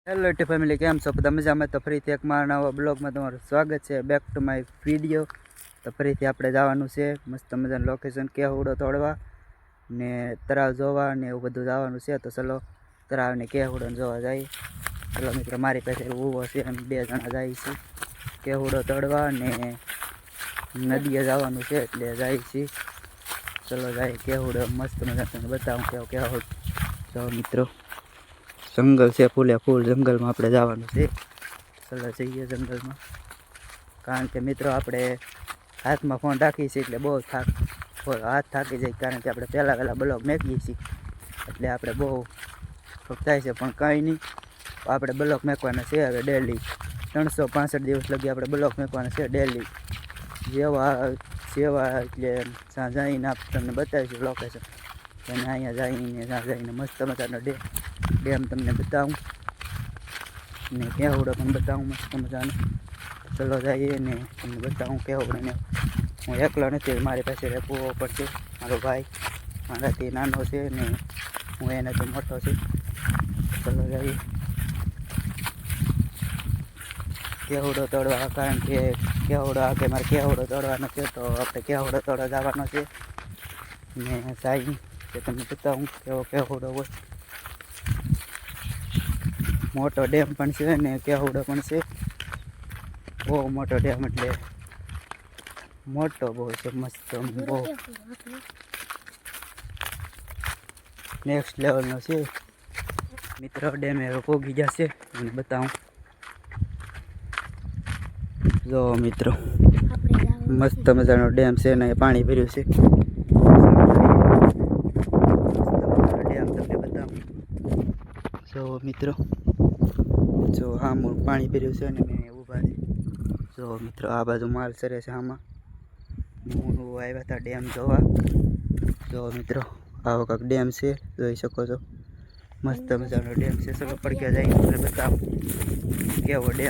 Hello T family, કેમ છો બધા મજામાં? તો ફરીથી એક મારા નવા બ્લોગમાં તમારું સ્વાગત છે. Back to my video. તો ફરીથી આપણે જવાનું છે મસ્ત મજાનું લોકેશન કેહુડો તોડવા ને તળાવ જોવા ને એવું બધું જવાનું છે. તો ચલો તળાવને કેહુડો જોવા જઈએ. ચલો મિત્રો, મારી પાસે ઊભો છે અને 2 જણા જાય છે કેહુડો તોડવા ને નદીએ જવાનું છે એટલે જાય છે. ચલો જાય કેહુડો મસ્ત મજા તમને બતાવું કેવો તો મિત્રો જંગલ છે, ફૂલે ફૂલ જંગલમાં આપણે જવાનું છે. ચલો જઈએ જંગલમાં, કારણ કે મિત્રો આપણે હાથમાં ફોન રાખીએ છીએ એટલે બહુ હાથ થાકી જાય, કારણ કે આપણે પહેલાં બ્લોગ મેકીએ છીએ એટલે આપણે બહુ થાય છે. પણ કંઈ નહીં, આપણે બ્લોગ મેકવાના છે હવે ડેલી 365 દિવસ લગી આપણે બ્લોગ મેકવાના છે ડેલી. જેવા એટલે ત્યાં જઈને આપણે તમને બતાવીશું લોકેશન. અને અહીંયા જઈને મસ્ત મજાનો ડેમ તમને બતાવું ને કેહુડો પણ બતાવું મસ્ત મજાનો. ચલો જઈએ ને તમને બતાવું કેહુડો ને. હું એકલો નથી, મારી પાસે રહેવો પડશે. મારો ભાઈ મારાથી નાનો છે ને હું એનાથી મોટો છે. ચલો જઈએ કેહુડો તોડવા, કારણ કે કેહુડો આગે મારે કેહુડો તોડવાનો છે. તો આપણે કેહુડો તોડવા જવાનો છે ને સાઈ કે તમને બતાવું કેવો કેહુડો હોય. મોટો ડેમ પણ છે ને કેહુડો પણ છે. બહુ મોટો ડેમ એટલે મોટો બહુ છે, મસ્ત બહુ નેક્સ્ટ લેવલનો છે મિત્રો. ડેમ હવે પોગી જશે અને બતાવું. જો મિત્રો મસ્ત મજાનો ડેમ છે ને પાણી ભર્યું છે. ડેમ તમને બતાવું. જો મિત્રો, જો આમાં પાણી ભર્યું છે ને મેં ઊભા છે. જો મિત્રો આ બાજુ માલ સરે છે. આમાં હું આવ્યા હતા ડેમ જોવા. જો મિત્રો આવો કાંક ડેમ છે, જોઈ શકો છો. મસ્ત મજાનો ડેમ છે. ચલો પડક્યા જઈને તમને બતાવું કેવો ડેમ.